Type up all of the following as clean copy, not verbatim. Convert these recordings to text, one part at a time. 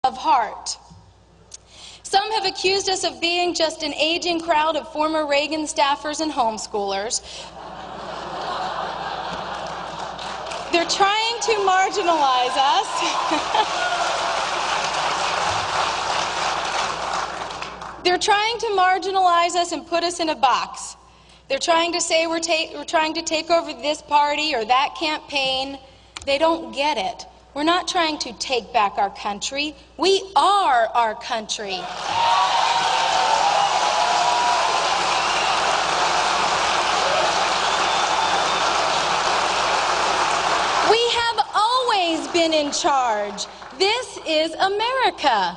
of heart. Some have accused us of being just an aging crowd of former Reagan staffers and homeschoolers. They're trying to marginalize us. They're trying to marginalize us and put us in a box. They're trying to say we're trying to take over this party or that campaign. They don't get it. We're not trying to take back our country. We are our country. We have always been in charge. This is America.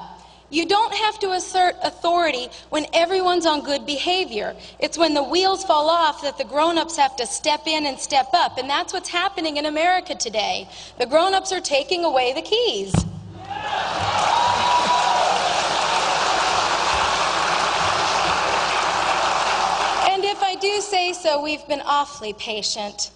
You don't have to assert authority when everyone's on good behavior. It's when the wheels fall off that the grown-ups have to step in and step up, and that's what's happening in America today. The grown-ups are taking away the keys. And if I do say so, we've been awfully patient.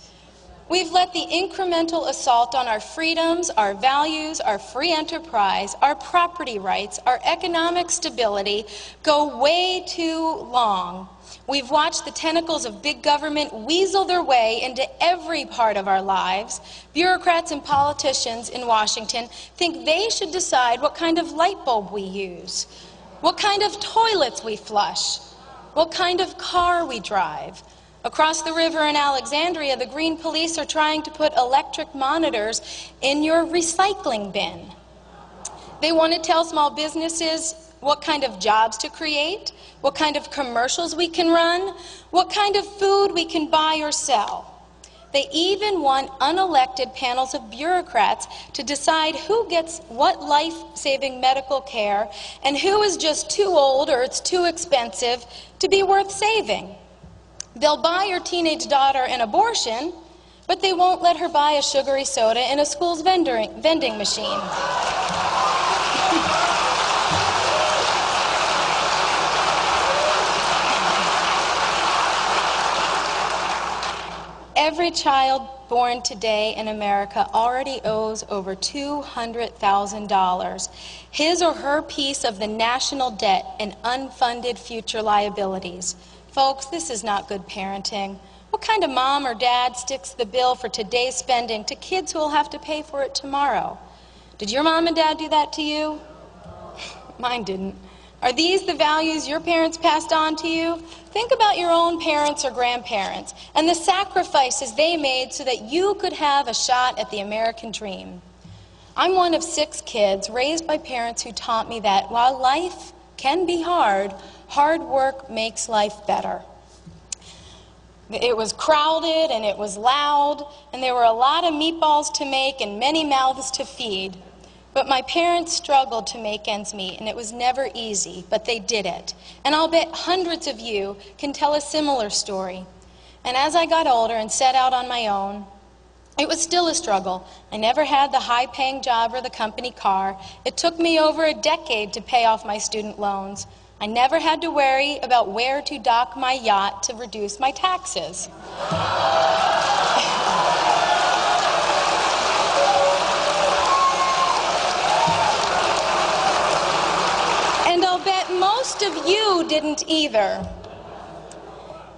We've let the incremental assault on our freedoms, our values, our free enterprise, our property rights, our economic stability go way too long. We've watched the tentacles of big government weasel their way into every part of our lives. Bureaucrats and politicians in Washington think they should decide what kind of light bulb we use, what kind of toilets we flush, what kind of car we drive. Across the river in Alexandria, the Green Police are trying to put electric monitors in your recycling bin. They want to tell small businesses what kind of jobs to create, what kind of commercials we can run, what kind of food we can buy or sell. They even want unelected panels of bureaucrats to decide who gets what life-saving medical care and who is just too old or it's too expensive to be worth saving. They'll buy your teenage daughter an abortion, but they won't let her buy a sugary soda in a school's vending machine. Every child born today in America already owes over $200,000, his or her piece of the national debt and unfunded future liabilities. Folks, this is not good parenting. What kind of mom or dad sticks the bill for today's spending to kids who will have to pay for it tomorrow? Did your mom and dad do that to you? Mine didn't. Are these the values your parents passed on to you? Think about your own parents or grandparents and the sacrifices they made so that you could have a shot at the American dream. I'm one of 6 kids raised by parents who taught me that while life can be hard, hard work makes life better. It was crowded and it was loud, and there were a lot of meatballs to make and many mouths to feed. But my parents struggled to make ends meet, and it was never easy, but they did it. And I'll bet hundreds of you can tell a similar story. And as I got older and set out on my own, it was still a struggle. I never had the high-paying job or the company car. It took me over a decade to pay off my student loans. I never had to worry about where to dock my yacht to reduce my taxes. And I'll bet most of you didn't either.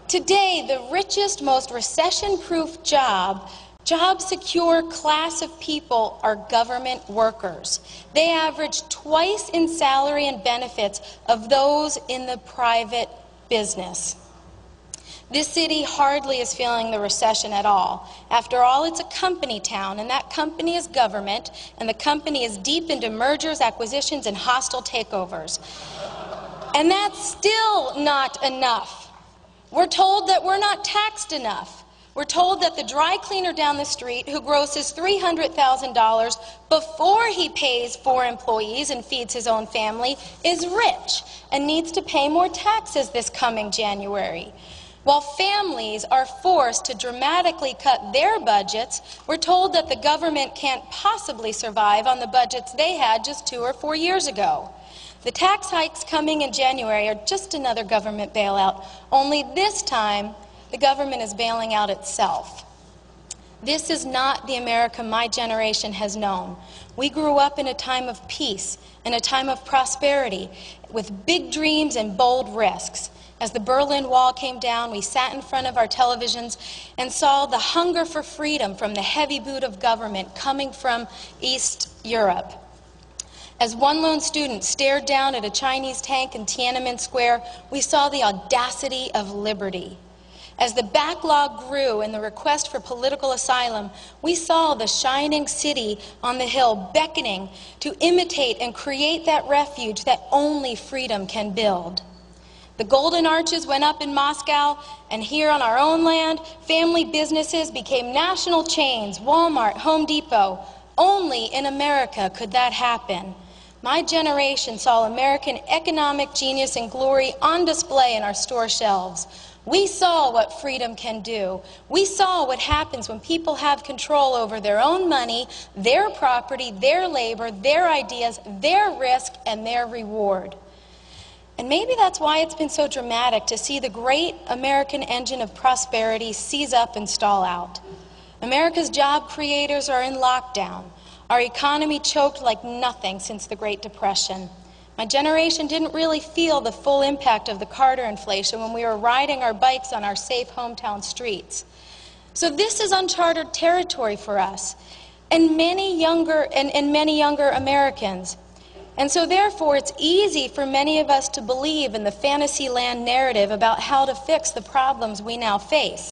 Today, the richest, most recession-proof job-secure class of people are government workers. They average twice in salary and benefits of those in the private business. This city hardly is feeling the recession at all. After all, it's a company town, and that company is government, and the company is deep into mergers, acquisitions, and hostile takeovers. And that's still not enough. We're told that we're not taxed enough. We're told that the dry cleaner down the street who grosses $300,000 before he pays 4 employees and feeds his own family is rich and needs to pay more taxes this coming January. While families are forced to dramatically cut their budgets, we're told that the government can't possibly survive on the budgets they had just 2 or 4 years ago. The tax hikes coming in January are just another government bailout, only this time the government is bailing out itself. This is not the America my generation has known. We grew up in a time of peace, in a time of prosperity, with big dreams and bold risks. As the Berlin Wall came down, we sat in front of our televisions and saw the hunger for freedom from the heavy boot of government coming from East Europe. As one lone student stared down at a Chinese tank in Tiananmen Square, we saw the audacity of liberty. As the backlog grew in the request for political asylum, we saw the shining city on the hill beckoning to imitate and create that refuge that only freedom can build. The golden arches went up in Moscow, and here on our own land, family businesses became national chains, Walmart, Home Depot. Only in America could that happen. My generation saw American economic genius and glory on display in our store shelves. We saw what freedom can do. We saw what happens when people have control over their own money, their property, their labor, their ideas, their risk, and their reward. And maybe that's why it's been so dramatic to see the great American engine of prosperity seize up and stall out. America's job creators are in lockdown. Our economy choked like nothing since the Great Depression. My generation didn't really feel the full impact of the Carter inflation when we were riding our bikes on our safe hometown streets. So this is uncharted territory for us and many younger Americans. And so therefore it's easy for many of us to believe in the fantasy land narrative about how to fix the problems we now face.